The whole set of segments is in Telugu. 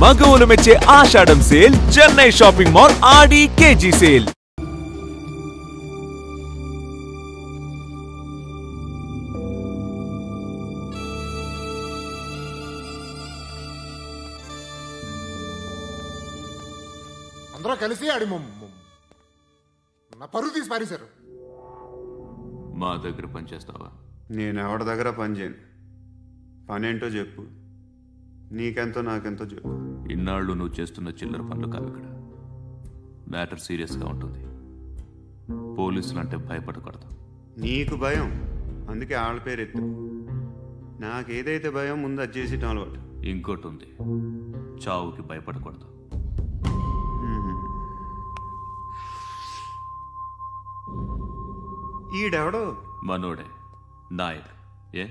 మగవులు మెచ్చే ఆషాఢం సేల్ చెన్నై షాపింగ్ మాల్ ఆడి కేజీ సేల్. అందరూ కలిసి ఆడి నా పరువు తీసి పారేశారు. మా దగ్గర పని చేస్తావా? నేను ఎవరి దగ్గర పని చేయను. పనేంటో చెప్పు. నీకెంతో నాకెంతో చెప్పు. ఇన్నాళ్ళు నువ్వు చేస్తున్న చిల్లర పనులు కావు. ఇక్కడ మ్యాటర్ సీరియస్గా ఉంటుంది. పోలీసులు అంటే భయపడకూడదు. నీకు భయం, అందుకే ఆళ్ళ పేరు ఎత్తు. నాకేదైతే భయం ముందు అది చేసేటం అలవాటు. ఇంకోటి ఉంది, చావుకి భయపడకూడదు. ఈడెవడో మనోడే నాయక్. ఏ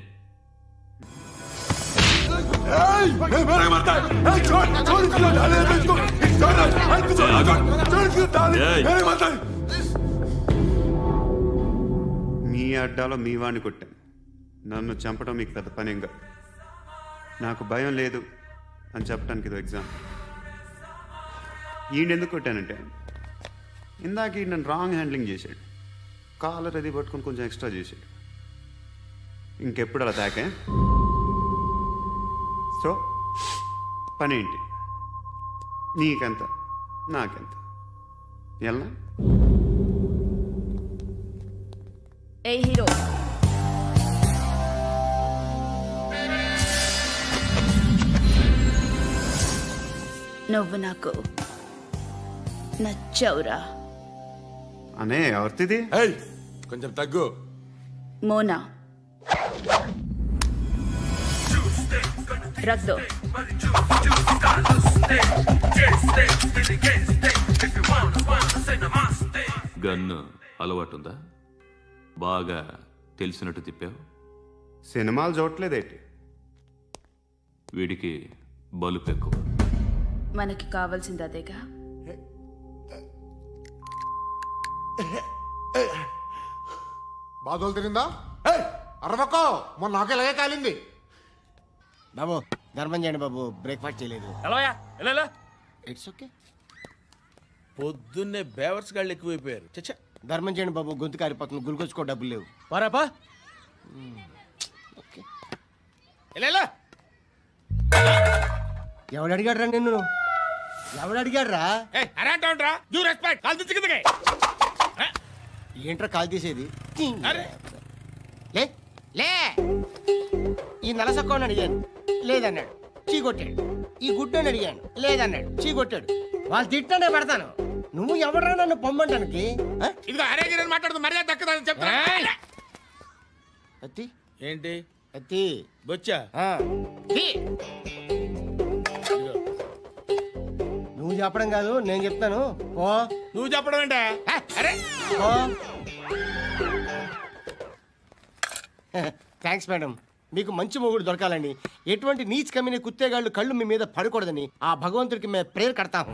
మీ అడ్డాలో మీ వాడిని కొట్టాను. నన్ను చంపడం మీకు పెద్ద పనేం కాదు. నాకు భయం లేదు అని చెప్పడానికి ఇది ఎగ్జామ్. ఈయనెందుకు కొట్టానంటే ఇందాక ఈ నన్ను రాంగ్ హ్యాండ్లింగ్ చేశాడు. కాలర్ అది పట్టుకొని కొంచెం ఎక్స్ట్రా చేశాడు. ఇంకెప్పుడు అలా తాకే. సో పనేంటి? నీకెంత నాకెంత ఎలా? ఏ హీరో, నువ్వు నాకు నచ్చవురా. అనే ఎవరిది? కొంచెం తగ్గు. మోనా రక్ దో. గన్ను అలవాటుందా? బాగా తెలిసినట్టు తిప్పావు. సినిమాలు చూడట్లేదేంటి? వీడికి బలుపు ఎక్కువ. మనకి కావాల్సింది అదేగా. బాధలు తిరిందా? అరవకో, మొన్న నాకు ఇలాగే కాలింది. బాబు ధర్మం చేయండి బాబు, బ్రేక్ఫాస్ట్ చేయలేదు. It's okay. పొద్దున్నే బేవర్స్ గాళ్ళు ఎక్కువైపోయారు. చచ్చా, ధర్మం చేయండి బాబు, గొంతు కారిపోతుంది. గురికొచ్చుకో డబ్బులు లేవు. పారాపా. ఓకే. ఎవడు అడిగాడు రా నిన్ను? ఎవడు అడిగాడు రా? ఏంట్రా కాల్ తీసేది? లే లే. ఈ నలసక్కని అడిగాను, లేదన్నాడు, చీ కొట్టాడు. ఈ గుడ్డని అడిగాను, లేదన్నాడు, చీ కొట్టాడు. వాళ్ళు తిట్టానే పెడతాను. నువ్వు ఎవడరా నన్ను పొమ్మంటానికి? మాట్లాడుతూ మర్యాద దక్కదని చెప్తా. అత్తి ఏంటి? అత్తి బొచ్చా? నువ్వు చెప్పడం కాదు, నేను చెప్తాను. ఓ నువ్వు చెప్పడం ఏంటే? అరే థ్యాంక్స్ మేడం. మీకు మంచి మొగుడు దొరకాలని, ఎటువంటి నీచ్ కమ్మిన కుత్తేగాళ్ళు కళ్ళు మీ మీద పడకూడదని ఆ భగవంతుడికి మేము ప్రేయర్ కడతాము.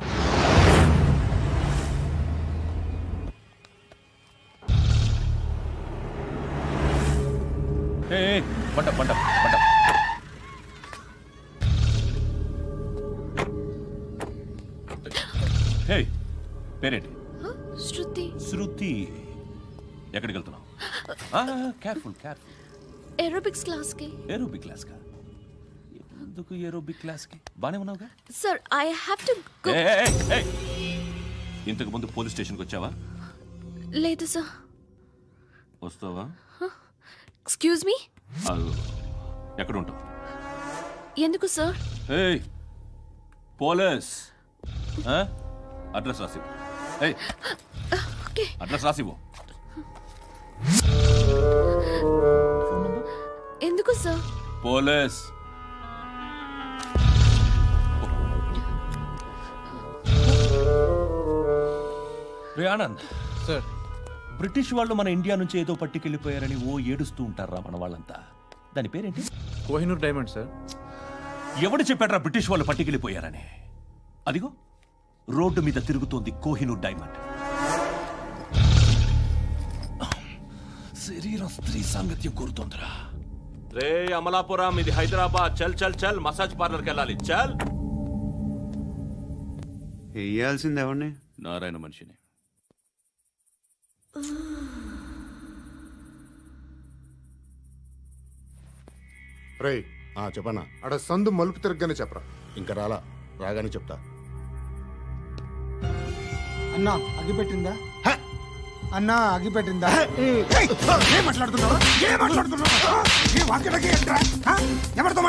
పేరేంటి? శృతి. శృతి. ఎక్కడికి వెళ్తున్నావు? Careful careful. ఏరోబిక్స్ క్లాస్ కి. ఏరోబిక్ క్లాస్ కా? ఎందుకు ఏరోబిక్ క్లాస్ కి? బానే ఉన్నావుగా? Sir I have to go. ఇంతకు ముందు పోలీస్ స్టేషన్కి వచ్చావా? లేదు సార్. వస్తావా? Excuse me. ఎక్కడ ఉంటావు? ఎందుకు సార్? పోలీస్ అడ్రస్ రాసివ్వు. అడ్రస్ రాసివ్వు. ఎందుకు sir? Police. Anand sir, British వాళ్ళు మన ఇండియా నుంచి ఏదో పట్టుకెళ్ళిపోయారని ఏడుస్తూ ఉంటారా మన వాళ్ళంతా? దాని పేరేంటి? Kohinoor diamond sir. ఎవడు చెప్పాడ్రా బ్రిటిష్ వాళ్ళు పట్టుకెళ్ళిపోయారని? అదిగో రోడ్డు మీద తిరుగుతోంది కోహినూర్ డైమండ్. శరీరం స్త్రీ సాంగత్యం కోరుతోందిరా. రే అమలాపురం, ఇది హైదరాబాద్. చల్ చల్ చల్, మసాజ్ పార్లర్కి వెళ్ళాలి. చల్. వేయాల్సింది ఎవరిని? నారాయణ మనిషిని. రేయ్ చెప్పనా అడ సందు మలుపు తిరగగానే చెప్పరా. ఇంకా రాగానే చెప్తా. అన్నా అగిపెట్టిందా? అన్నా అగిపెట్టిందా? ఏం మాట్లాడుతున్నావు? ఎవరితో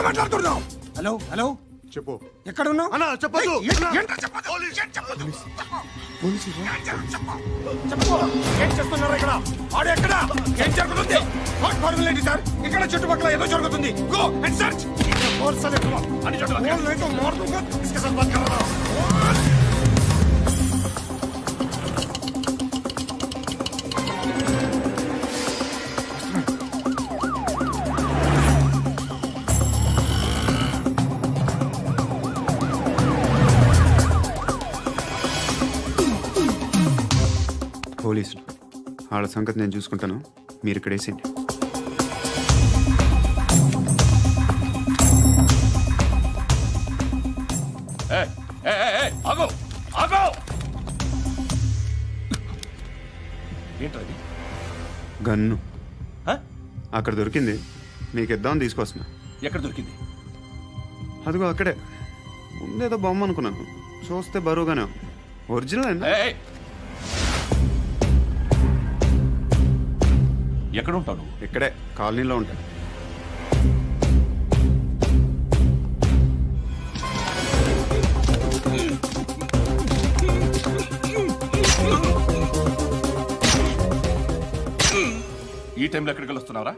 మాట్లాడుతున్నావు? హలో హలో చెప్పు. ఎక్కడ ఉన్నావు? అన్నా చెప్పదు. ఏం చేస్తున్నారు ఇక్కడ? ఆడు ఎక్కడ? ఏం జరుగుతుంది? ఏంటి సార్? ఇక్కడ చుట్టుపక్కల ఏదో జరుగుతుంది. Go and search. పోలీసులు వాళ్ళ సంగతి నేను చూసుకుంటాను, మీరు ఇక్కడ వేసేయండి. ఏంటది? గన్ను అక్కడ దొరికింది, మీకు ఇద్దామని తీసుకొస్తున్నా. ఎక్కడ దొరికింది? అదిగో అక్కడే. ముందేదో బొమ్మ అనుకున్నాను, చూస్తే బరువుగానే ఉంది. ఒరిజినల్ అండి. ఎక్కడ ఉంటాను? ఇక్కడే కాలనీలో ఉంటాను. ఈ టైంలో ఎక్కడికి వస్తున్నావురా?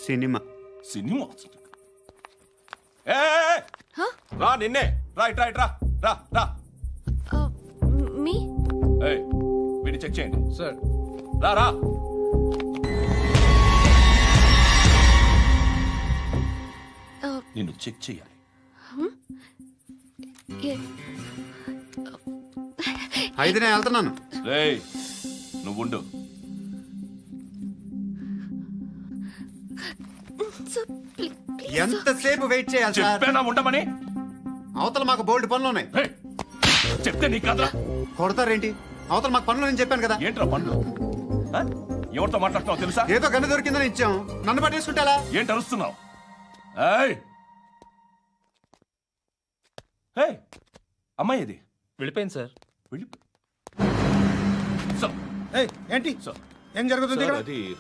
సినిమా. సినిమా రా, నిన్నే. రైట్ రా రా రా. మీ వీడిని చెక్ చేయండి సార్. రా రా. నిన్ను చెక్ చేయాలి. అయితే నేను వెళ్తున్నాను. రేయ్ నువ్వుండు. ఎంతసేపు వెయిట్ చేయాలి సార్? చెప్పేనా ఉండమని? అవతల మాకు బోల్డ్ పనులు ఉన్నాయి. చెప్తే నీకు కదరా. కొడతారేంటి? అవతల మాకు పనులు నేను చెప్పాను కదా. ఏంట్రా పనులు? ఎవరితో మాట్లాడుతున్నావు తెలుసా? ఏదో గన్ను దొరికిందని ఇచ్చాం, నన్ను పట్టేసుకుంటా. ఏంటి అరుస్తున్నావు? అమ్మాయి ఇది వెళ్ళిపోయింది సార్. ఏంటి ఏం జరుగుతుంది?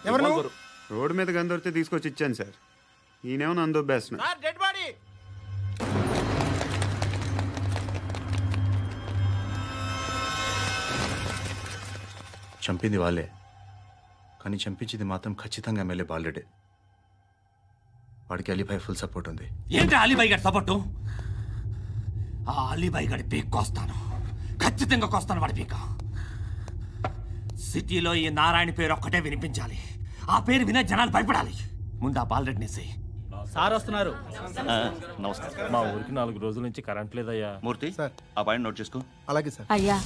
ఎవరు? రోడ్డు మీద గన్ను దొరికితే తీసుకొచ్చి ఇచ్చాను సార్. ఈయనేమో నన్ను దొబ్బేస్తున్నా. చంపింది వాళ్ళే, కానీ చంపించింది మాత్రం ఖచ్చితంగా ఎమ్మెల్యే బాలుడే. వాడికి అలీబాయ్ ఫుల్ సపోర్ట్ ఉంది. ఏంటి అలీబాయ్ గారి సపోర్టు? ఆ అలీబాయ్ గారి పీక్ కోస్తాను, ఖచ్చితంగా కోస్తాను వాడి పీక. సిటీలో ఈ నారాయణ పేరు ఒక్కటే వినిపించాలి. ఆ పేరు వినే జనాలు భయపడాలి. ముందు ఆ బాలరెడ్డిని సార్ వస్తున్నారు. నమస్కారం. మా ఊరికి 4 రోజుల నుంచి కరెంట్ లేదయ్యా. మూర్తి సార్, ఆ పాయింట్ నోట్ చేసుకో. అలాగే సార్. అయ్యా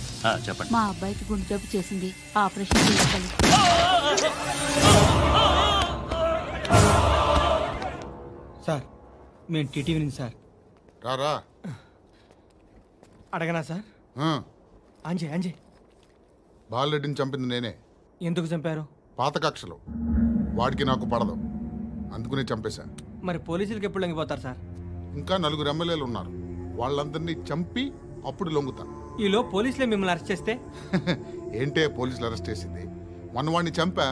చెప్పండి. మా అబ్బాయికి గుండె జబ్బు చేసింది, ఆపరేషన్ చేయాలి. సార్ మేము టీటీవీ నుంచి సార్. రా అడగనా సార్? అంజయ్ బాలరెడ్డిని చంపింది నేనే. ఎందుకు చంపారు? పాత కక్షలు, వాడికి నాకు పడదు, అందుకునే చంపేశా. మరి పోలీసులకు ఎప్పుడు లొంగిపోతారు సార్? ఇంకా 4 ఎమ్మెల్యేలు ఉన్నారు, వాళ్ళందరినీ చంపి అప్పుడు లొంగుతాను. ఈలో పోలీసులే మిమ్మల్ని అరెస్ట్ చేస్తే? ఏంటే పోలీసులు అరెస్ట్ చేసింది? మొన్న వాడిని చంపా,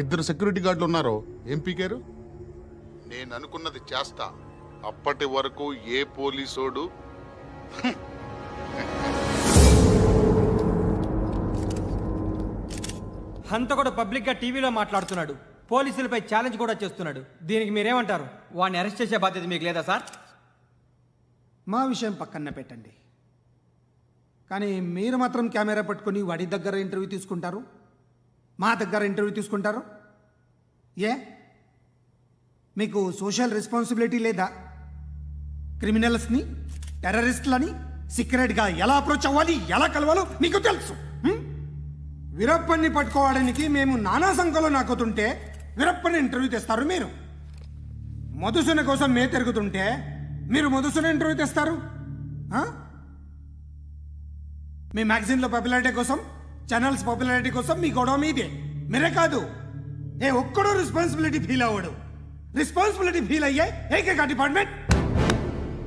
2 సెక్యూరిటీ గార్డులు ఉన్నారో ఏం పీకారు? నేను అనుకున్నది చేస్తా, అప్పటి వరకు ఏ పోలీసోడు హంతకుడు పబ్లిక్ గా టీవీలో మాట్లాడుతున్నాడు, పోలీసులపై ఛాలెంజ్ కూడా చేస్తున్నాడు. దీనికి మీరేమంటారు? వాడిని అరెస్ట్ చేసే బాధ్యత మీకు లేదా సార్? మా విషయం పక్కన పెట్టండి, కానీ మీరు మాత్రం కెమెరా పట్టుకొని వాడి దగ్గర ఇంటర్వ్యూ తీసుకుంటారు, మా దగ్గర ఇంటర్వ్యూ తీసుకుంటారు. ఏ మీకు సోషల్ రెస్పాన్సిబిలిటీ లేదా? క్రిమినల్స్ని, టెర్రరిస్టులని సీక్రెట్గా ఎలా అప్రోచ్ అవ్వాలి, ఎలా కలవాలో మీకు తెలుసు. వీరప్పన్ని పట్టుకోవడానికి మేము నానా సంఖ్యలో నాకుతుంటే వీరప్పని ఇంటర్వ్యూ తెస్తారు మీరు. మధుసూన కోసం మే తిరుగుతుంటే మీరు మధుసూన ఇంటర్వ్యూ తెస్తారు. మీ మ్యాగజైన్లో పాపులారిటీ కోసం, ఛానల్స్ పాపులారిటీ కోసం మీ గొడవ మీదే. మీరే కాదు, ఏ ఒక్కడో రెస్పాన్సిబిలిటీ ఫీల్ అవ్వడు. రెస్పాన్సిబిలిటీ ఫీల్ అయ్యే ఏకైక డిపార్ట్మెంట్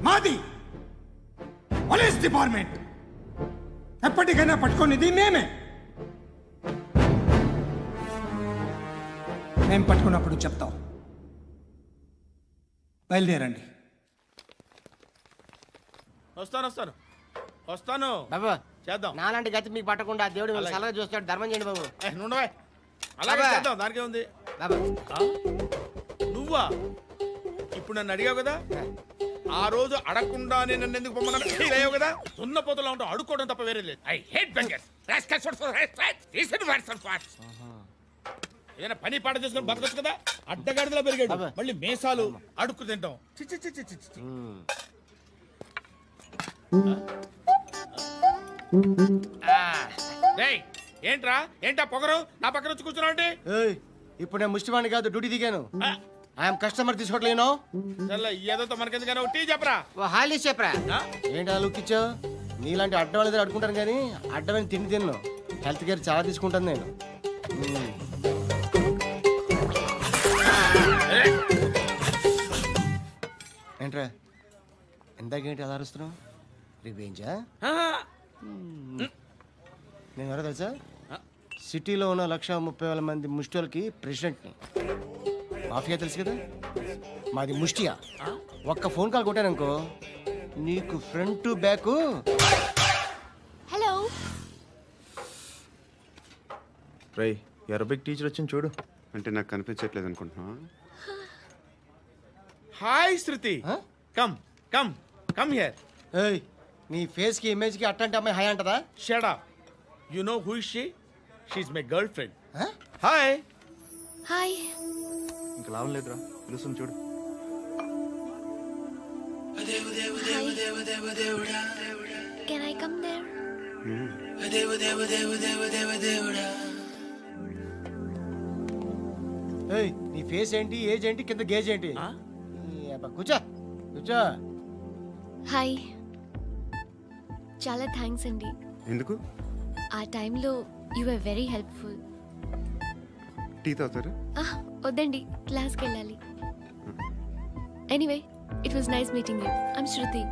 మాది, పోలీస్ డిపార్ట్మెంట్. ఎప్పటికైనా పట్టుకునేది మేమే. మేము పట్టుకున్నప్పుడు చెప్తాం. బయలుదేరండి. వస్తాను బాబు చేద్దాం. నాలాంటి గతి మీకు పట్టకుండా దేవుడు మిమ్మల్ని సలహా చూస్తాడు. ధర్మం చేయండి బాబు. నుండవే అలాగే బాబా. చేద్దాం, దానికే ఉంది. బాబు నువ్వా ఇప్పుడు నన్ను అడిగావు కదా, ఆ రోజు అడగకుండానే నన్ను ఎందుకు పొమ్మన్నా ఫీల్ అయ్యావు కదా. సున్న పోతలో ఉంటావు, అడుక్కోవడం తప్ప వేరే లేదు. I hate bangers. ఏదైనా పని పాట చేసుకుని బతకొచ్చు కదా. అడ్డగాడిదలా పెరిగాడు, మళ్ళీ మేసాలు అడుక్కు తింటాం. చి చి చి చి చి చి. డేయ్, ఏంటా పొగరు నా పక్కన వచ్చి కూర్చున్నావు అంటే? ఇప్పుడు నేను ముష్టివాణి కాదు, డ్యూటీ దిగాను. ఐఎమ్ కస్టమర్ తీసుకోవట్లేను. ఏదో మనకెందుకైనా టీ చెప్పరా. హాలీస్ చెప్పరా. ఏంటి అలా లుక్ ఇచ్చావు? నీలాంటి అడ్డం వాళ్ళ దగ్గర అడుకుంటాను కానీ అడ్డమైన తిండి తిన్ను. హెల్త్ కేర్ చాలా తీసుకుంటాను నేను. ఏంట్రా ఎందాకేంటి అలా అరుస్తున్నావు? రివేంజా? నేను ఎవరో తెలుసా? సిటీలో ఉన్న 130,000 మంది ముష్టిలకి ప్రెసిడెంట్ని. మాఫియా తెలుసు కదా, మాది ముష్టియా. ఒక్క ఫోన్ కాల్ కొట్టాననుకో నీకు ఫ్రంట్ టు బ్యాక్. హలో రై అరబిక్ టీచర్ వచ్చింది చూడు. అంటే నాకు కనిపించట్లేదు అనుకుంటున్నా. Hi Shruti, come come come here. ఏయ్, నీ ఫేస్ కి ఇమేజ్ కి అట్లాంటి అమ్మాయి హాయ్ అంటదా? Shut up. You know who is she? She is my girlfriend. Hi hi. ఇంకా లాభం లేదురా, పిలుస్తుంది చూడు. Can I come there? ఏయ్, నీ ఫేస్ ఏంటి, ఏజ్ ఏంటి, కింద గేజ్ ఏంటి? కూర్చో కూర్చో. హాయ్. చాలా థ్యాంక్స్ అండి. ఎందుకు? ఆ టైంలో you are very helpful. Tea తాగుతారా? వద్దండి, క్లాస్కి వెళ్ళాలి. Anyway, it was nice meeting you. I'm Shruti.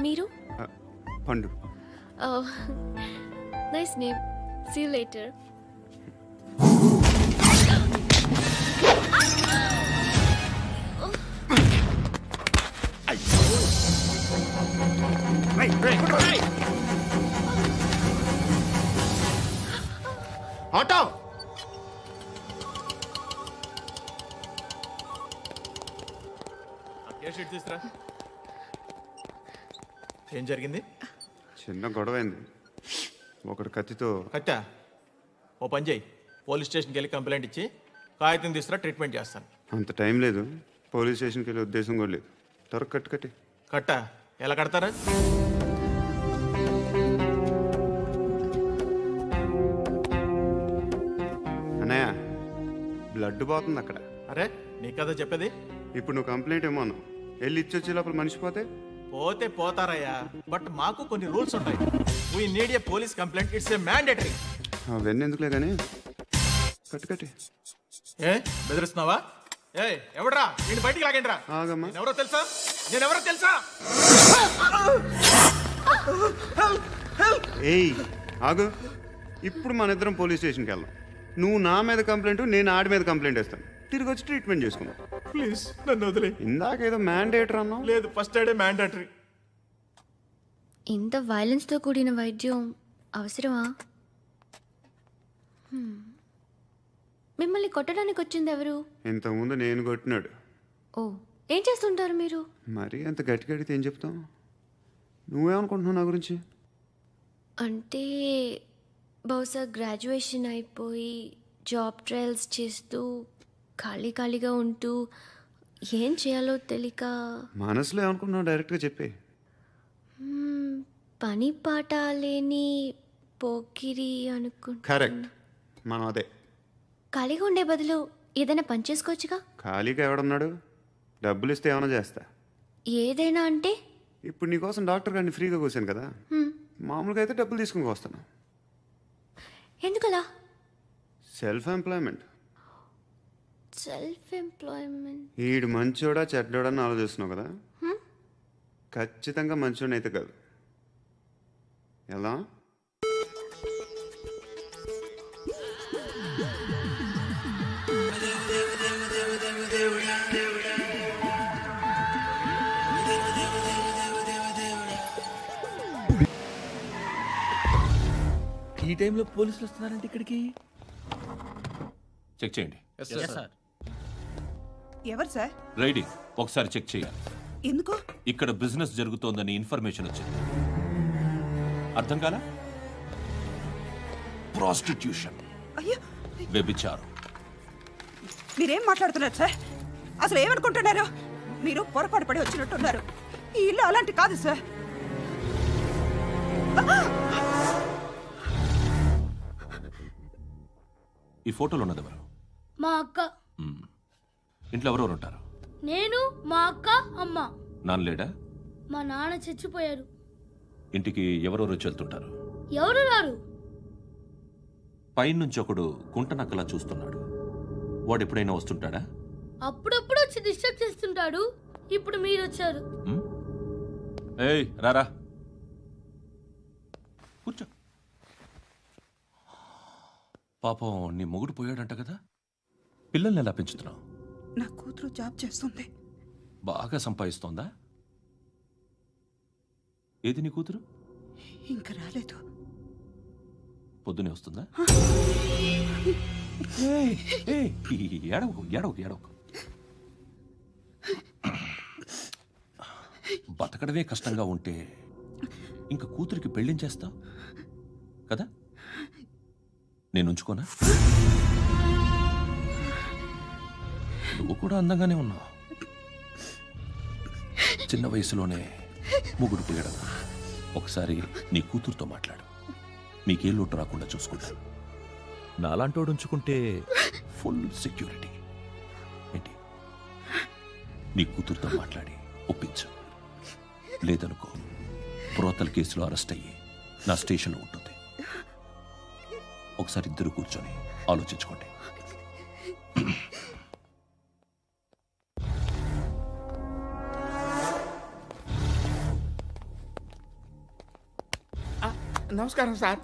మీరు? Pandu. Nice name. See you later. Auto తీసురా. ఏం జరిగింది? చిన్న గొడవ అయింది. ఒకడు కత్తితో. కట్టా? ఓ పని చేయి, పోలీస్ స్టేషన్కి వెళ్ళి కంప్లైంట్ ఇచ్చి కాగితం తీసుకురా, ట్రీట్మెంట్ చేస్తాను. అంత టైం లేదు, పోలీస్ స్టేషన్కి వెళ్ళే ఉద్దేశం కూడా లేదు. త్వరగా కట్టి. కట్టా? ఎలా కడతారా? అన్నయ్య, బ్లడ్ పోతుంది అక్కడ. అరే నీ కదా చెప్పేది. ఇప్పుడు నువ్వు కంప్లైంట్ ఏమో అన్నావు, వెళ్ళి ఇచ్చొచ్చే లోపల మనిషి పోతే పోతే పోతారయ్యా, బట్ మాకు కొన్ని రూల్స్ ఉంటాయి. We need a police complaint, it's a mandatory. అవన్నీ ఎందుకులే కానీ కట్టి. ఏ బెదిరిస్తున్నావా? ఏ ఎవడ్రా నేను బయటికి లాగండి రా. ఎవరో తెలుసా? నేనెవరో తెలుసా? ఏయ్ ఆగు, ఇప్పుడు మన ఇద్దరం పోలీస్ స్టేషన్కి వెళ్దాం. నువ్వు నా మీద కంప్లైంట్, నేను ఆడి మీద కంప్లైంట్ వేస్తాను. తిరిగి వచ్చి ట్రీట్మెంట్ చేసుకున్నావు. ప్లీజ్ నన్ను వదిలే. ఇందాకేదో మ్యాండేటరీ అన్నావు. లేదు, ఫస్ట్ ఎయిడే మ్యాండేటరీ. ఇంత వైలెన్స్తో కూడిన వైద్యం అవసరమా? మిమ్మల్ని కొట్టడానికి వచ్చింది ఎవరు? ఇంతకుముందు నేను కొట్టినాడు. ఓ, ఏం చేస్తుంటారు మీరు? మరీ అంత గట్టి గడితే ఏం చెప్తాం? నువ్వేమనుకుంటున్నావు నా గురించి? అంటే బహుశా గ్రాడ్యుయేషన్ అయిపోయి జాబ్ ట్రయల్స్ చేస్తూ ఖాళీగా ఉంటూ ఏం చేయాలో తెలియక. మనసులో ఏమనుకుంటున్నావు డైరెక్ట్గా చెప్పే. పని పాట లేని పోకిరి అనుకుంటా. కరెక్ట్, మనం అదే. ఖాళీగా ఉండే బదులు ఏదైనా పని చేసుకోవచ్చుగా. ఖాళీగా ఎవడన్నాడు? డబ్బులు ఇస్తే ఏమైనా చేస్తా. ఏదైనా అంటే? ఇప్పుడు నీకోసం డాక్టర్ గారిని ఫ్రీగా కూర్చాను కదా, మామూలుగా అయితే డబ్బులు తీసుకుని వస్తాను. ఎందుకలా? Self employment. Self employment. ఈడు మంచోడా చెడ్డోడా అని ఆలోచిస్తున్నావు కదా, ఖచ్చితంగా మంచోడని అయితే కాదు. ఎలా? ఈ టైంలో పోలీసులు వస్తున్నారంటే ఇక్కడికి? చెక్ చేయండి. ఎవరు సార్? రైడింగ్ ఒకసారి చెక్ చేయాలి. ఎందుకు? ఇక్కడ బిజినెస్ జరుగుతోందని ఇన్ఫర్మేషన్ వచ్చింది. అర్థం కాలా? ప్రాస్టిట్యూషన్, వ్యభిచారం. మీరేం మాట్లాడుతున్నారు సార్? అసలు ఏమనుకుంటున్నారు? మీరు పొరపాటు పడి వచ్చినట్టున్నారు. ఈ ఇల్లు అలాంటి కాదు సార్. ఈ ఫోటోలో ఉన్నది ఎవరు? మా అక్క. ఇంట్లో ఎవరెవరు ఉంటారు? నేను, మా అక్క, అమ్మ. నాన్న లేడా? మా నాన్న చచ్చిపోయారు. ఇంటికి ఎవరెవరు వచ్చి వెళ్తుంటారు? ఎవరు రారు. పైనుంచి ఒకడు గుంట నక్కలా చూస్తున్నాడు. వాడు ఎప్పుడైనా వస్తుంటాడా? అప్పుడప్పుడు వచ్చి డిస్టర్బ్ చేస్తుంటాడు. ఇప్పుడు మీరు వచ్చారు. ఏయ్ రారా, కూర్చో. పాపం నీ మొగుడు పోయాడంట కదా, పిల్లల్ని ఎలా పెంచుతున్నావు? నా కూతురు జాబ్ చేస్తుంది. బాగా సంపాదిస్తోందా? ఏది నీ కూతురు? ఇంకా రాలేదు. పొద్దునే వస్తుందా? ఏడవకు ఏడవకు ఏడవకు. బతకడమే కష్టంగా ఉంటే ఇంకా కూతురికి పెళ్ళించేస్తావు కదా? నేను ఉంచుకోనా? నువ్వు కూడా అందంగానే ఉన్నావు. చిన్న వయసులోనే ముగ్గురు పోయడం. ఒకసారి నీ కూతురుతో మాట్లాడు, మీకే లోటు రాకుండా చూసుకుంటా. నాలాంటోడు ఉంచుకుంటే ఫుల్ సెక్యూరిటీ. ఏంటి? నీ కూతురుతో మాట్లాడి ఒప్పించు. లేదనుకో ప్రోతల్ కేసులో అరెస్ట్ అయ్యి నా స్టేషన్లో ఉంటుంది. ఒకసారి ఇద్దరు కూర్చొని ఆలోచించుకోండి. నమస్కారం సార్.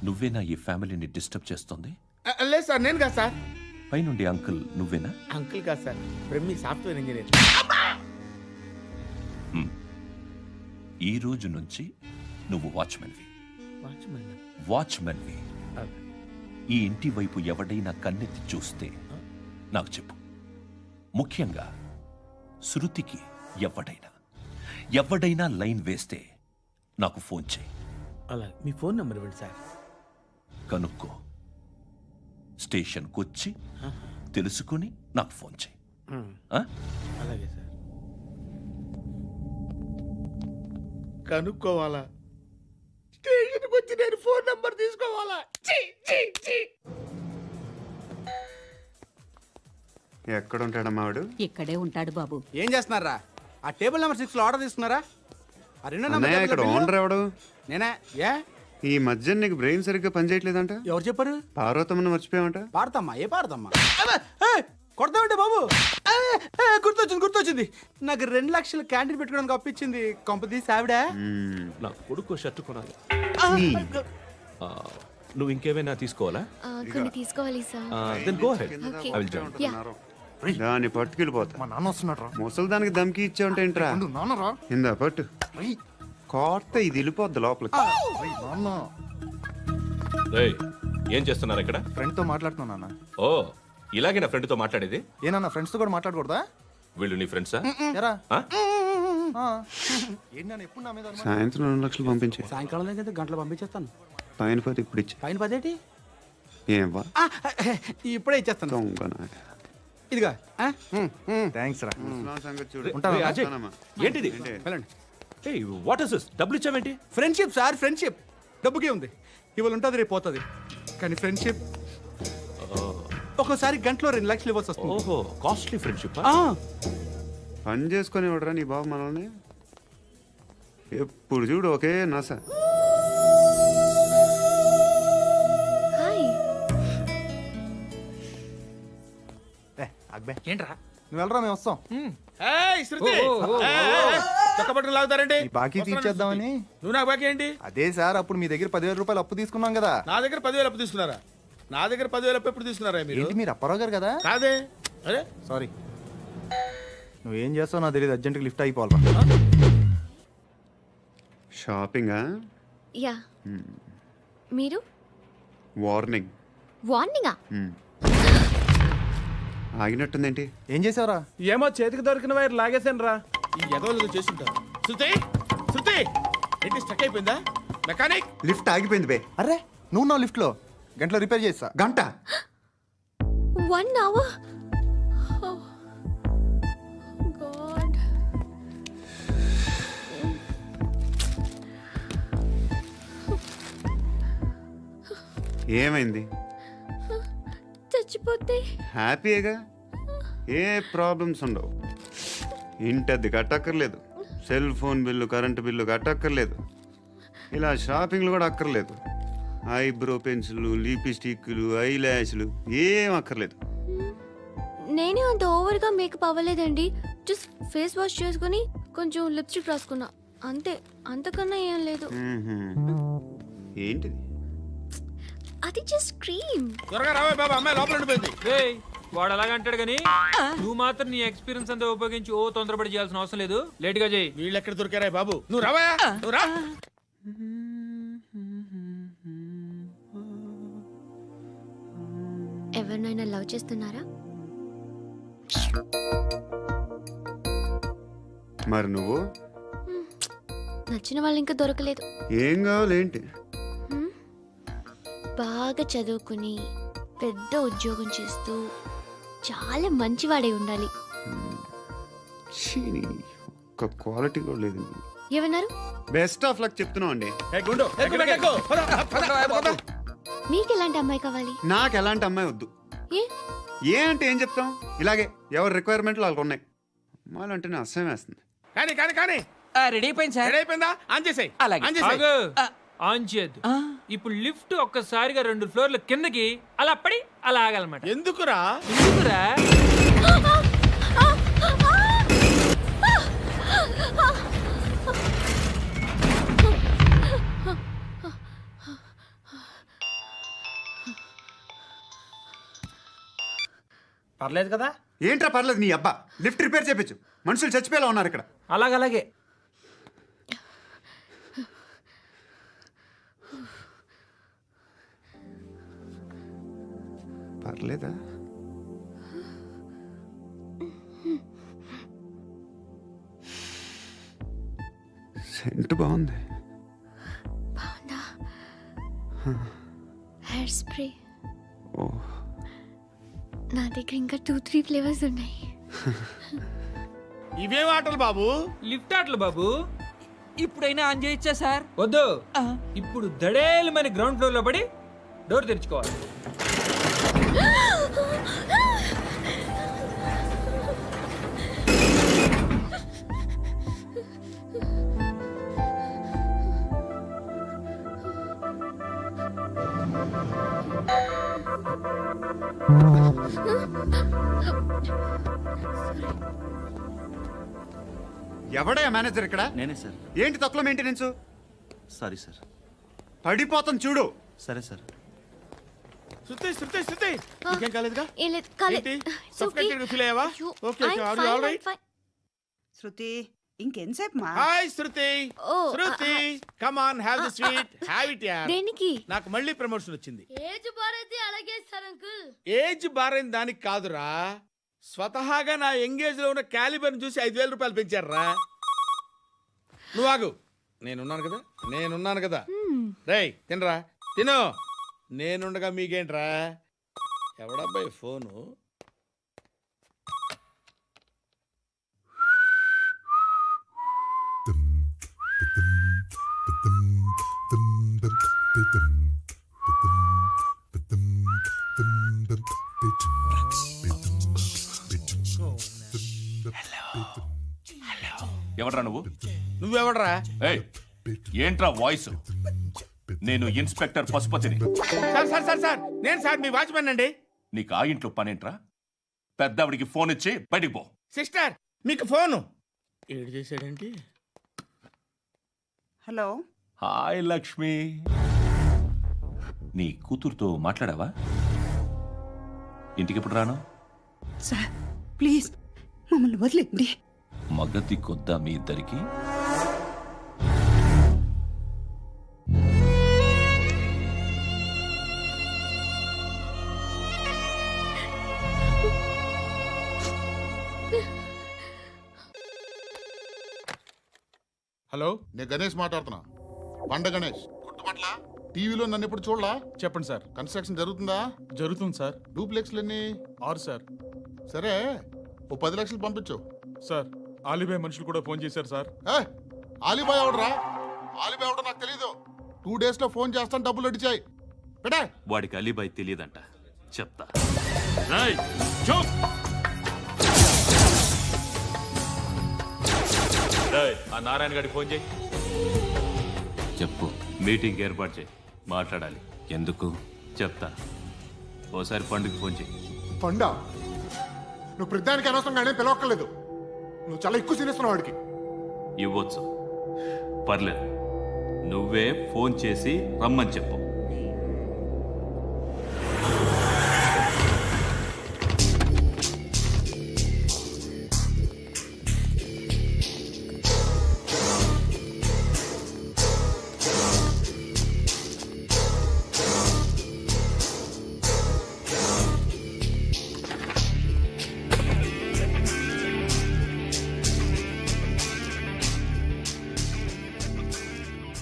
నువ్వేనా ఈ ఫ్యామిలీని డిస్టర్బ్ చేస్తుంది? లేదు సార్, నేను కాదు సార్. పైనుండి అంకుల్ నువ్వేనా? అంకుల్ కాదు సార్, బ్రహ్మి సాఫ్ట్వేర్ ఇంజనీర్. ఈ రోజు నుంచి నువ్వు వాచ్మెన్వి. వాచ్మెన్వి. ఈ ఇంటి వైపు ఎవడైనా కన్నెత్తి చూస్తే నాకు చెప్పు. ముఖ్యంగా శృతికి ఎవడైనా లైన్ వేస్తే నాకు ఫోన్ చేయి. అలా మీ ఫోన్ నెంబర్ ఇవ్వండి సార్. కనుక్కో, స్టేషన్కి వచ్చి తెలుసుకుని నాకు ఫోన్ చేయి. అలాగే సార్. కనుక్కోవాలా? స్టేషన్కి వచ్చి నేను ఫోన్ నెంబర్ తీసుకోవాలా? ఎక్కడ ఉంటాడమ్మా వాడు? ఇక్కడే ఉంటాడు బాబు. ఏం చేస్తున్నారా? ఆ టేబుల్ నెంబర్ 6 లో ఆర్డర్ తీసుకున్నారా? ఆ రెండో అన్నయ్య, ఇక్కడ ఓనర్ ఎవడు? నేనే. ఏ ఈ మధ్య నీకు బ్రెయిన్ సరిగ్గా పనిచేయట్లేదంట. ఎవరు చెప్పారు? పార్వతమ్మను మర్చిపోయామంట. పాడతామ్మా? ఏ పాడతామ్మా? కొడతామంటే బాబు. గుర్తొచ్చింది. నాకు 2 లక్షలు క్యాంటీన్ పెట్టుకోవడానికి అప్పించింది కొంపతీసి ఆవిడ. నా కొడుకు షర్ట్ కొనాలి. నువ్వు ఇంకేమైనా తీసుకోవాలా? కొన్ని తీసుకోవాలి sir. Then go ahead. I will join. దాన్ని పట్టుకెళ్ళిపోతా. మా నాన్న వస్తున్నాడు. ముసలి దానికి దమ్కి ఇచ్చావుంటే ఏంట్రా? నాన్నరా ఇందా పట్టు. కోర్త ఇది వెళ్ళిపోద్ది లోపలికి. ఏం చేస్తున్నారు ఇక్కడ? ఫ్రెండ్ తో మాట్లాడుతున్నా నాన్న. ఓ, ఇలాగే నా ఫ్రెండ్ తో మాట్లాడేది? ఏనా ఫ్రెండ్స్ తో కూడా మాట్లాడకూడదా? వీళ్ళు నీ ఫ్రెండ్సా? ఎప్పుడు నా మీద సాయంత్రం 2 లక్షలు పంపించే. సాయంకాలం దగ్గర గంటలు పంపించేస్తాను. పైన 10 ఇప్పుడు ఇచ్చే. పైన 10 ఏంటి? ఏం వా ఇప్పుడే ఇచ్చేస్తాను. ఇదిగా థ్యాంక్స్ రా. ఏంటిది? What is this? డబ్బులు ఇచ్చావేంటి? Friendship sir, friendship. డబ్బుకే ఉంది, ఇవాళ ఉంటుంది రేపు పోతుంది, కానీ ఫ్రెండ్షిప్ ఒక్కోసారి గంటలో 2 లక్షలు ఇవ్వాల్సి వస్తుంది. ఓహో, కాస్ట్లీ ఫ్రెండ్షిప్. పని చేసుకొని ఇవ్వడరా నీ బాబు మనల్ని. ఎప్పుడు చూడు ఒకే నస. ఏంట్రా నువ్వు వెళ్ళరా, మేము వస్తాం. లాగుతారండి బాకీ తీర్చేద్దామని. నువ్వు నాకు బాకీ ఏంటి? అదే సార్, అప్పుడు మీ దగ్గర 10,000 రూపాయలు అప్పు తీసుకున్నాం కదా. నా దగ్గర 10,000 అప్పు తీసుకున్నారా? నా దగ్గర 10,000 అప్పు ఎప్పుడు తీసుకున్నారా మీరు? ఏంటి మీరు అప్పారావు గారు కదా? కాదే. అరే సారీ. నువ్వేం చేస్తావు నాకు తెలియదు, అర్జెంట్గా లిఫ్ట్ అయిపోవాలరా. షాపింగా? యా. మీరు? వార్నింగ్. వార్నింగా? ఆగినట్టుందేంటి? ఏం చేసావురా? ఏమో చేతికి దొరికిన వైర్ లాగేసాను రా. ఈ ఎగవలు చేస్తుంటారు. శృతి, శృతి ఏంటి స్టక్ అయిపోయిందా? మెకానిక్. లిఫ్ట్ ఆగిపోయింది బే. అరే నువ్వు నా లిఫ్ట్ లో గంటలో రిపేర్ చేస్తా. గంట? 1 hour? Oh God. ఏమైంది? చచ్చిపోతే హ్యాపీగా, ఏ ప్రాబ్లమ్స్ ఉండవు. ఇంటద్ది కట్టక్కర్లేదు, cell phone bill, current bill కట్టక్కర్లేదు, ఇలా షాపింగ్లు కూడా అక్కర్లేదు. ఐబ్రో పెన్సిల్, లిప్స్టిక్లు, ఐ ల్యాష్లు ఏం అక్కర్లేదు. నేనే అంత ఓవర్గా మేకప్ అవ్వలేదండి. జస్ట్ ఫేస్ వాష్ చేసుకుని కొంచెం లిప్స్టిక్ రాసుకున్నా అంతే, అంతకన్నా ఏం లేదు. ఏంటిది? అది జస్ట్ క్రీమ్. త్వరగా రావే బాబా, అమ్మాయి లోపల ఉండిపోయింది. వాడు అలాగంటాడు కానీ నువ్వు మాత్రం నీ ఎక్స్పీరియన్స్ అంతా ఉపయోగించి తొందరపడి చేయాల్సిన అవసరం లేదు. లేట్ గా చేయి. వీళ్ళు ఎక్కడ దొరికారా బాబు? నువ్వు రావా, నువ్వు రా. ఎవరినైనా లవ్ చేస్తున్నారా? మరి నువ్వు? నచ్చిన వాళ్ళు ఇంకా దొరకలేదు. ఏం కావాలేంటి? బాగా చదువుకుని పెద్ద ఉద్యోగం చేస్తూ చాలా మంచివాడై ఉండాలి. ఒక్క క్వాలిటీ కూడా లేదు. ఏమన్నారు? బెస్ట్ ఆఫ్ లక్ చెప్తున్నావు అండి. మీకు ఎలాంటి అమ్మాయి కావాలి? నాకు ఎలాంటి అమ్మాయి వద్దు. ఏ అంటే ఏం చెప్తాం, ఇలాగే ఎవరి రిక్వైర్మెంట్లు వాళ్ళకు ఉన్నాయి. అమ్మాయిలు అంటేనే అసహ్యం వేస్తుంది. కానీ కానీ కానీ రెడీ అయిపోయింది సార్. రెడీ అయిపోయిందా? ఆన్ చేసేయ్. ఆన్ చేయద్దు. ఇప్పుడు లిఫ్ట్ ఒక్కసారిగా 2 ఫ్లోర్ల కిందకి అలా పడి అలా ఆగాలన్నమాట. ఎందుకురా? ఎందుకురా? పర్లేదు కదా? ఏంట్రా పర్లేదు నీ అబ్బా. లిఫ్ట్ రిపేర్ చేయించు, మనుషులు చచ్చిపోయేలా ఉన్నారు ఇక్కడ. అలాగే పర్లేదా? సెంట్ బాగుంది. బాగుందా? Hair spray. ఓ, నా దగ్గర ఇంకా 2-3 ఫ్లేవర్స్ ఉన్నాయి. ఇవేం ఆటలు బాబు? లిఫ్ట్ ఆటలు బాబు. ఇప్పుడైనా ఆన్ చేయొచ్చా సార్? వద్దు. ఇప్పుడు దడేలు మన గ్రౌండ్ ఫ్లోర్ లో పడి డోర్ తెరుచుకోవాలి. ఎవడయ్యా మేనేజర్ ఇక్కడ? నేనే సార్. ఏంటి తక్కువ మెయింటెనెన్స్? Sorry sir. పడిపోతాం చూడు. సరే సార్. శృతి శృతి శృతి ఇంకేం కాలేదుగా? ఏం లేదు, కాలేదు. సఫ్కేటెడ్ గా ఫీల్ అయ్యావా? Okay okay, are you all right? Shruti ఇంకెంతసేపు మా? Hi Shruti. Shruti come on, have the sweet, have it యార్. దేనికి? నాకు మళ్ళీ ప్రమోషన్ వచ్చింది. ఏజ్ బారైతే అలాగే సార్ అంకుల్. ఏజ్ బారైన దానికి కాదురా, స్వతహాగా నా ఎంగేజ్ లో ఉన్న క్యాలిబర్ చూసి 5,000 రూపాయలు పెంచారా. నువ్వు ఆగు, నేనున్నాను కదా. రేయ్ తినరా, తిను. నేనుండగా మీకేంట్రా? ఎవడబ్బాయి ఫోను? ఎవడ్రా నువ్వు? నువ్వెవడ్రా? ఏయ్, ఏంట్రా వాయిస్? నేను ఇన్స్పెక్టర్ పశుపతిని. సార్ సార్ సార్ సార్ నేను సార్ మీ వాచ్మెన్ అండి. నీకు ఆ ఇంట్లో పనేంట్రా? పెద్దవిడికి ఫోన్ ఇచ్చి బయటికి పో. సిస్టర్ మీకు ఫోను. ఏడు చేశాడేంటి? హలో. హాయ్ లక్ష్మి. నీ కూతురుతో మాట్లాడావా? ఇంటికి ఎప్పుడు రాను? సార్ ప్లీజ్ మమ్మల్ని వదిలేండి. మగతి కొద్దా మీ ఇద్దరికి? హలో, నేను గణేష్ మాట్లాడుతున్నా. బండ గణేష్ గుర్తుపట్ల? టీవీలో నన్ను ఎప్పుడు చూడలా? చెప్పండి సార్. కన్స్ట్రక్షన్ జరుగుతుందా? జరుగుతుంది సార్. డూప్లెక్స్లు ఎన్ని? 6 సార్. సరే, ఓ 10 లక్షలు పంపించు. సార్, ఆలిబాయ్ మనుషులు కూడా ఫోన్ చేశారు సార్. ఆలిబాయ్ ఎవడరా? ఆలిబాయ్ ఎవడో నాకు తెలీదు. 2 days లో ఫోన్ చేస్తాను, డబ్బులు అడిచాయి. పెట్టే. వాడికి అలీబాయ్ తెలియదంట, చెప్తా. ఆ నారాయణ గారికి ఫోన్ చేయి. చెప్పు. మీటింగ్ ఏర్పాటు చేయి, మాట్లాడాలి. ఎందుకు చెప్తా. ఓసారి పండుగ ఫోన్ చేయి. పండ నువ్వు ప్రతిదానికి అనవసరంగానే పిలవక్కర్లేదు. నువ్వు చాలా ఎక్కువ సీనిస్తున్నావు వాడికి. ఇవ్వచ్చు, పర్లేదు. నువ్వే ఫోన్ చేసి రమ్మని చెప్పు.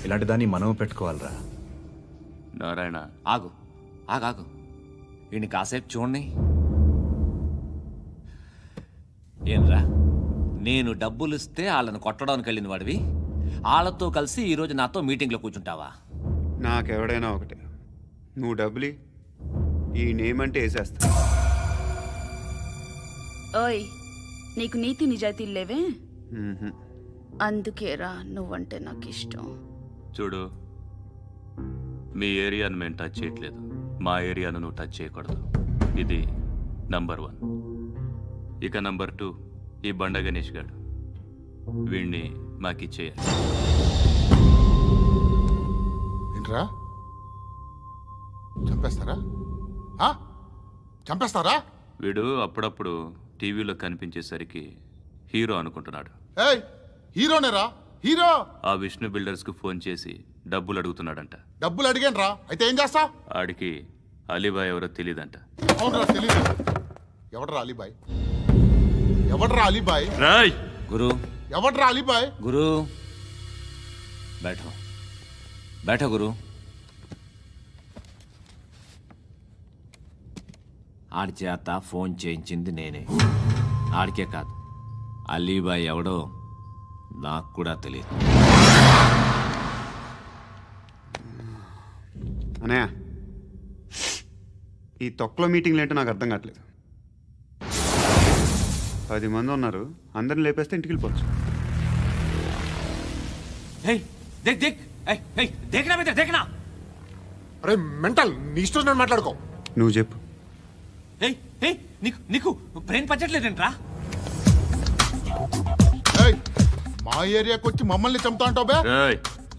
ఇలాంటి దాన్ని మనం పెట్టుకోవాలరా. నారాయణ ఆగు ఆగాగు. ఈయన కాసేపు చూడండి. ఏంరా, నేను డబ్బులు ఇస్తే వాళ్ళని కొట్టడానికి వెళ్ళిన వాడివి, వాళ్ళతో కలిసి ఈరోజు నాతో మీటింగ్లో కూర్చుంటావా? నాకెవడైనా ఒకటే. నువ్వు డబ్బులి, ఈ నేమ్ అంటే వేసేస్తా. ఓయ్, నీకు నీతి నిజాయితీలు లేవే? అందుకేరా నువ్వంటే నాకు ఇష్టం. చూడు, మీ ఏరియాను మేము టచ్ చేయట్లేదు, మా ఏరియాను నువ్వు టచ్ చేయకూడదు. ఇది నంబర్ 1. ఇక నంబర్ 2, ఈ బండ గణేష్ గారు, వీణ్ణి మాకిచ్చేయాలి. ఏంట్రా, చంపేస్తారా? చంపేస్తారా? వీడు అప్పుడప్పుడు టీవీలో కనిపించేసరికి హీరో అనుకుంటున్నాడు. హీరోనేరా, హీరో. ఆ విష్ణు బిల్డర్స్ కు ఫోన్ చేసి డబ్బులు అడుగుతున్నాడంట. డబ్బులు అడిగాను రా, అయితే ఏం చేస్తా? ఆడికి అలీబాయ్ ఎవరో తెలీదంట. అవునరా, తెలీదు. ఎవడరా అలీబాయ్? ఎవడరా అలీబాయ్? రాయ్ గురు. ఎవడరా అలీబాయ్? గురు బైఠో, బైఠో గురు. ఆడి చేత ఫోన్ చేయించింది నేనే. ఆడికే కాదు, అలీబాయ్ ఎవడో నాకు కూడా తెలియదు. అనయ్య, ఈ తొక్కలో మీటింగ్లు ఏంటో నాకు అర్థం కావట్లేదు. 10 మంది ఉన్నారు, అందరిని లేపేస్తే ఇంటికి వెళ్ళిపోవచ్చు. అరే మెంటల్, నీ ఇష్టం నేను మాట్లాడుకో. నువ్వు చెప్పు. నీకు బ్రెయిన్ పచ్చట్లేదంట్రా? మా ఏరియాకి వచ్చి మమ్మల్ని చంపుతా అంటావు బే?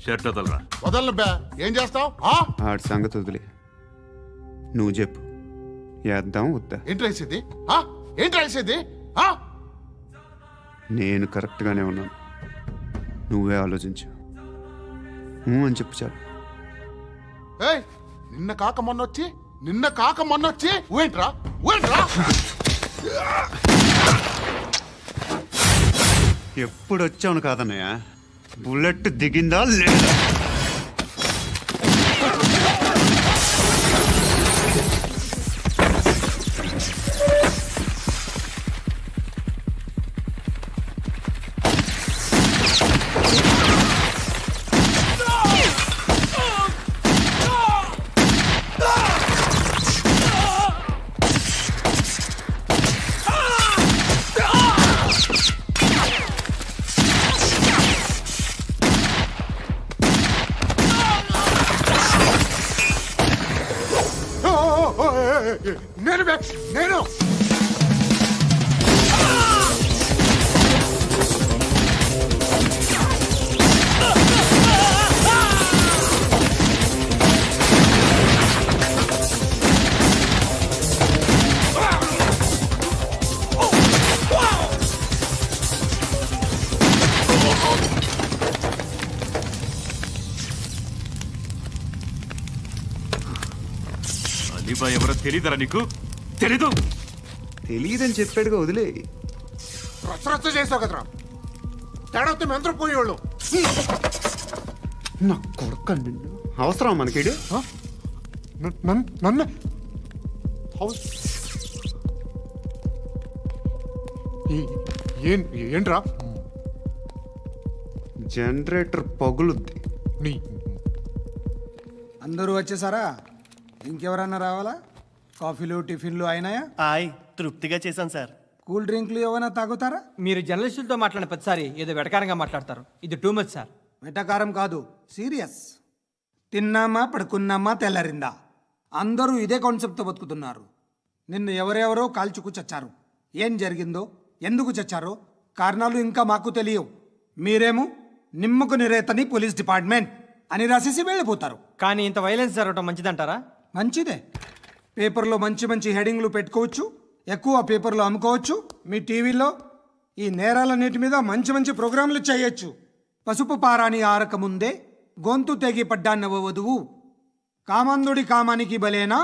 షర్ట్ వదలరా. వదలను బే. ఏం చేస్తావు? ఆడి సంగతి వదిలే, నువ్వు చెప్పు. వేద్దాం వద్దా? ఏంటి రాసేది? ఏంటి రాసేది? నేను కరెక్ట్గానే ఉన్నాను, నువ్వే ఆలోచించు. అని చెప్పు చాలు. నిన్న కాక మొన్నొచ్చి ఊయంట్రా. ఎప్పుడు వచ్చావును కాదన్నయ్య, బుల్లెట్ దిగిందా లేదా? నేను అలీబాయ్ ఎవరో తెలీదరా నీకు? తెలీదు. తెలియదని చెప్పాడుగా, వదిలే. రచ్చ చేసావు కదరా, తేడా వస్తే మెంతరం పోయేవాళ్ళు. నా కొడుకు అవసరం మనకి నన్ను ఏంట్రా? జనరేటర్ పగులుద్ది. అందరూ వచ్చేసారా? ఇంకెవరన్నా రావాలా? కాఫీలు టిఫిన్లు అయినాయా? తృప్తిగా చేశాను సార్. కూల్ డ్రింక్లు ఏమైనా తాగుతారా? మీరు జర్నలిస్టులతో మాట్లాడిన ప్రతిసారి ఏదో వెటకారంగా మాట్లాడతారు. ఇది టూ మచ్ సార్. వెటకారం కాదు, సీరియస్. తిన్నామా పడుకున్నామా తెల్లరిందా, అందరూ ఇదే కాన్సెప్ట్తో బతుకుతున్నారు. నిన్ను ఎవరెవరో కాల్చుకు చచ్చారు. ఏం జరిగిందో, ఎందుకు చచ్చారో కారణాలు ఇంకా మాకు తెలియవు. మీరేమో నిమ్మకు నిరేతని పోలీస్ డిపార్ట్మెంట్ అని రాసేసి వెళ్ళిపోతారు. కానీ ఇంత వైలెన్స్ జరగడం మంచిదంటారా? మంచిదే. పేపర్లో మంచి మంచి హెడింగ్లు పెట్టుకోవచ్చు, ఎక్కువ పేపర్లు అమ్ముకోవచ్చు. మీ టీవీలో ఈ నేరాలన్నిటి మీద మంచి మంచి ప్రోగ్రాంలు చేయొచ్చు. పసుపు పారాని ఆరక ముందే గొంతు తెగి పడ్డాన్నవ వధువు, కామందుడి కామానికి బలేనా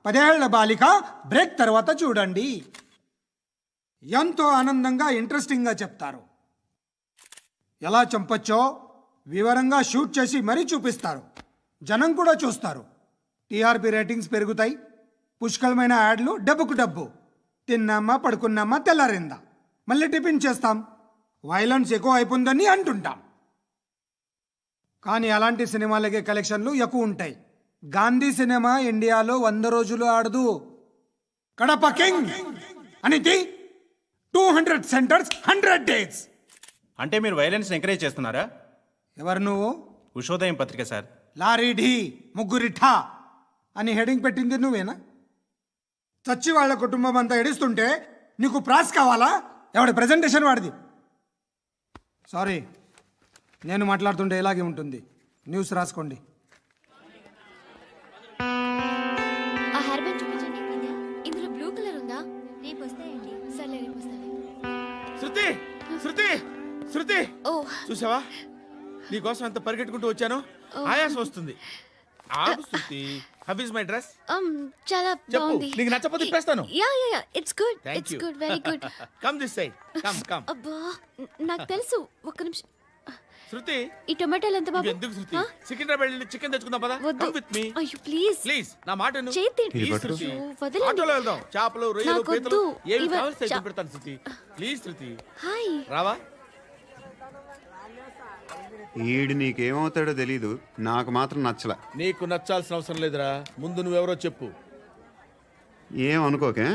10 ఏళ్ల బాలిక బ్రేక్ తర్వాత చూడండి. ఎంతో ఆనందంగా ఇంట్రెస్టింగ్గా చెప్తారు. ఎలా చంపచ్చో వివరంగా షూట్ చేసి మరీ చూపిస్తారు. జనం కూడా చూస్తారు. టీఆర్పీ రేటింగ్స్ పెరుగుతాయి. పుష్కలమైన యాడ్లు, డబ్బుకు డబ్బు. తిన్నామా పడుకున్నామా తెల్లారిందా, మళ్ళీ టిఫిన్ చేస్తాం. వైలెన్స్ ఎక్కువ అయిపోయిందని అంటుంటాం. కానీ అలాంటి సినిమాలకే కలెక్షన్లు ఎక్కువ ఉంటాయి. గాంధీ సినిమా ఇండియాలో 100 రోజులు ఆడదు. కడప కింగ్ అనితి 200 సెంటర్స్ 100 డేస్. అంటే మీరు వైలెన్స్ ఎంకరేజ్ చేస్తున్నారా? ఎవరు నువ్వు? ఉషోదయం పత్రిక సార్. లారీ ఢీ ముగ్గురిఠా అని హెడింగ్ పెట్టింది నువ్వేనా? చచ్చి వాళ్ళ కుటుంబం అంతా ఎడుస్తుంటే నీకు ప్రాస్ కావాలా? ఎవడి ప్రెజెంటేషన్ వాడిది. సారీ, నేను మాట్లాడుతుంటే ఇలాగే ఉంటుంది. న్యూస్ రాసుకోండి. ఆ హెయిర్ బ్యాండ్ చూపించండి. ఇందులో బ్లూ కలర్ ఉందా? రేపు వస్తాయండి. సర్లే, రేపు వస్తాను. శృతి శృతి శృతి, చూసావా నీకోసం ఎంత పరిగెట్టుకుంటూ వచ్చాను. ఆయాసం వస్తుంది. ఆగు శృతి. How is my dress? చాలా బాగుంది. నీకు నచ్చకపోతే తిప్పేస్తాను. Yeah it's good. It's good, very good. Come this side. Come. అబ్బా, నాకు తెలుసు. ఒక్క నిమిషం. శృతి, ఈ టొమాటోలు ఎంత బాబు? ఎందుకు శృతి? సికింద్రాబాద్ వెళ్ళి చికెన్ తెచ్చుకుందాం పద. Come with me. అయ్యో ప్లీజ్ నా మాట విను. ప్లీజ్ శృతి, వదలండి. ఆటోలో వెళ్దాం. చేపలు, రొయ్యలు, పీతలు ఏవి కావాలి తెచ్చి పెడతాను శృతి. Please Shruti. హాయ్. రావా? ఈడు నీకేమవుతాడో తెలీదు, నాకు మాత్రం నచ్చలా. నీకు నచ్చాల్సిన అవసరం లేదురా. ముందు నువ్వెవరో చెప్పు. ఏమనుకోకే.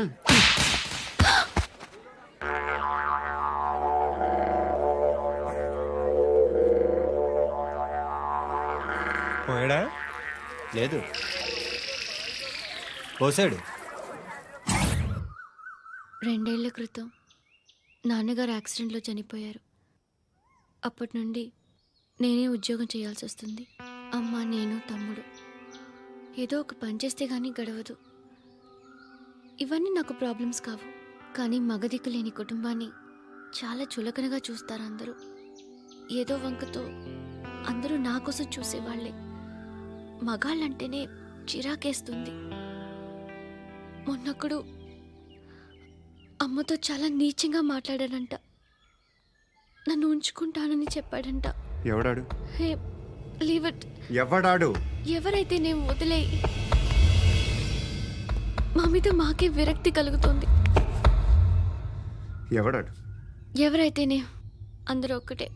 పోయాడా? లేదు, పోసాడు. 2 ఏళ్ల క్రితం నాన్నగారు యాక్సిడెంట్లో చనిపోయారు. అప్పటి నుండి నేనే ఉద్యోగం చేయాల్సి వస్తుంది. అమ్మ, నేను, తమ్ముడు. ఏదో ఒక పని చేస్తే కానీ గడవదు. ఇవన్నీ నాకు ప్రాబ్లమ్స్ కావు. కానీ మగదిక్కు లేని కుటుంబాన్ని చాలా చులకనగా చూస్తారు అందరూ. ఏదో వంకతో అందరూ నా కోసం చూసేవాళ్లే. మగాళ్ళంటేనే చిరాకేస్తుంది. మొన్నొక్కడు అమ్మతో చాలా నీచంగా మాట్లాడాడంట. నన్ను ఉంచుకుంటానని చెప్పాడంట. ఎవడాడు? హే, లీవ్ ఇట్. ఎవడాడు? ఎవరైతే నేను వదిలేయి. మా మీద మాకే విరక్తి కలుగుతుంది. ఎవడాడు? ఎవరైతేనే అందరూ ఒక్కటే.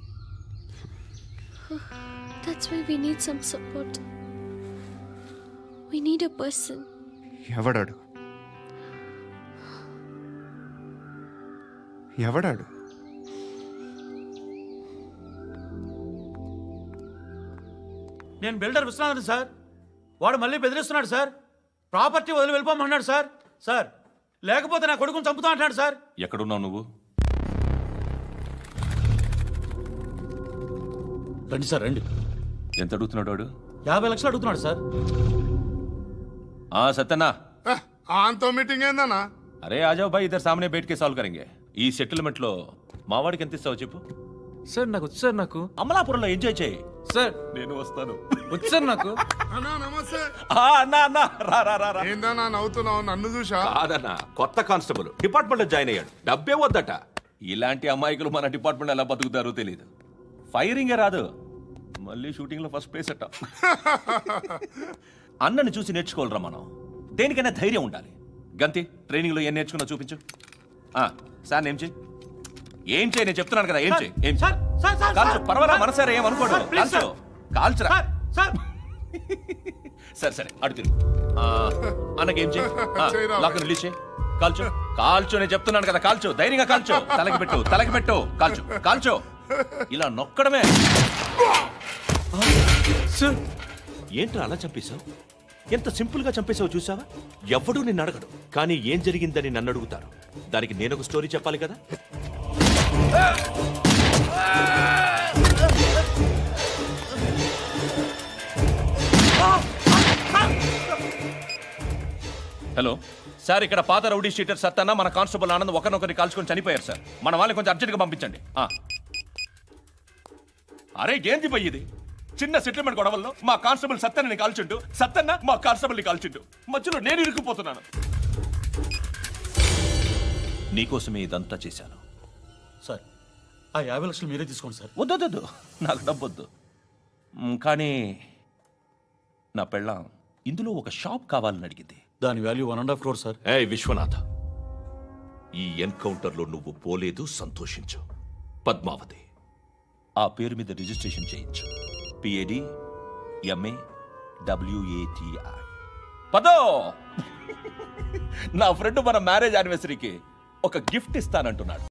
That's why we need some support. We need a person. ఎవడాడు? ఎవడాడు? నేను బిల్డర్ విశ్వనాథన్ సార్. వాడు మళ్ళీ బెదిరిస్తున్నాడు సార్. ప్రాపర్టీ వదిలి వెళ్ళిపోమన్నాడు సార్. సార్, లేకపోతే నా కొడుకుని చంపుతా అంటాడు సార్. ఎక్కడున్నావు నువ్వు? రండి సార్ రండి. ఎంత అడుగుతున్నాడు వాడు? 50 లక్షలు అడుగుతున్నాడు సార్. సత్యనా ఆంతో మీటింగ్ ఏందన్నా? అరే ఆజావ్ భాయ్ ఇద్దరు సామనే బయటకే సాల్వ్ కరెంగే. ఈ సెటిల్మెంట్ లో మావాడికి ఎంత ఇస్తావు చెప్పు. సార్ నాకు వచ్చు సార్. నాకు అమలాపురంలో ఎంజాయ్ చేయి సార్. నేను వస్తాను. వచ్చు సార్ నాకు. అన్నా నమస్తే. అన్నా రా. ఏందన్నా నవ్వుతున్నావు? నన్ను చూసా? కాదన్నా, కొత్త కానిస్టేబుల్ డిపార్ట్మెంట్ లో జాయిన్ అయ్యాడు. డబ్బే వద్దట. ఇలాంటి అమాయకులు మన డిపార్ట్మెంట్ ఎలా బతుకుతారో తెలియదు. ఫైరింగే రాదు, మళ్ళీ షూటింగ్ లో ఫస్ట్ ప్లేస్ అట్ట. అన్నని చూసి నేర్చుకోవాలరా మనం. దేనికైనా ధైర్యం ఉండాలి. గంతి ట్రైనింగ్ లో ఏం నేర్చుకున్నా చూపించు. సార్ ఏం చేయి నేను చెప్తున్నాను కదా. ఏం చేయి కాల్చు. పర్వాలా మనసారా ఏమనుకోడు. కాల్చురా. సరే అడు తిరుగు. అన్నకేం చేయి. లాక్ రిలీజ్ చేయి. కాల్చు నేను చెప్తున్నాను కదా. కాల్చు, ధైర్యంగా కాల్చు. తలకి పెట్టు. కాల్చు. ఇలా నొక్కడమే. ఏంట్రా అలా చంపేశావు? ఎంత సింపుల్ గా చంపేశావు చూసావా? ఎవడూ నిన్ను అడగడు, కానీ ఏం జరిగిందని నన్ను అడుగుతారు. దానికి నేను ఒక స్టోరీ చెప్పాలి కదా. హలో సార్, ఇక్కడ పాత రౌడీ షీటర్ సత్తన్న మన కానిస్టేబుల్ ఆనంద్ ఒకరినొకరిని కాల్చుకొని చనిపోయారు సార్. మన వాళ్ళని కొంచెం అర్జెంట్గా పంపించండి. అరే ఏంది పోయి ఇది? చిన్న సెటిల్మెంట్ గొడవల్లో మా కానిస్టేబుల్ సత్తన్నని కాల్చుంటూ, సత్తన్న మా కానిస్టేబుల్ని కాల్చుంటూ, మధ్యలో నేను ఇరుక్కుపోతున్నాను. నీకోసమే ఇదంతా చేశాను సార్. ఆ 50 లక్షలు మీరే తీసుకోండి సార్. వద్దొద్దు, నాకు డబ్బొద్దు. కానీ నా పెళ్ళాం ఇందులో ఒక షాప్ కావాలని అడిగింది. దాని వాల్యూ 1.5 crore సార్. విశ్వనాథ, ఈ ఎన్కౌంటర్లో నువ్వు పోలేదు, సంతోషించు. పద్మావతి ఆ పేరు మీద రిజిస్ట్రేషన్ చేయించు. PAD MA WATI. పదో, నా ఫ్రెండ్ మన మ్యారేజ్ యానివర్సరీకి ఒక గిఫ్ట్ ఇస్తానంటున్నాడు.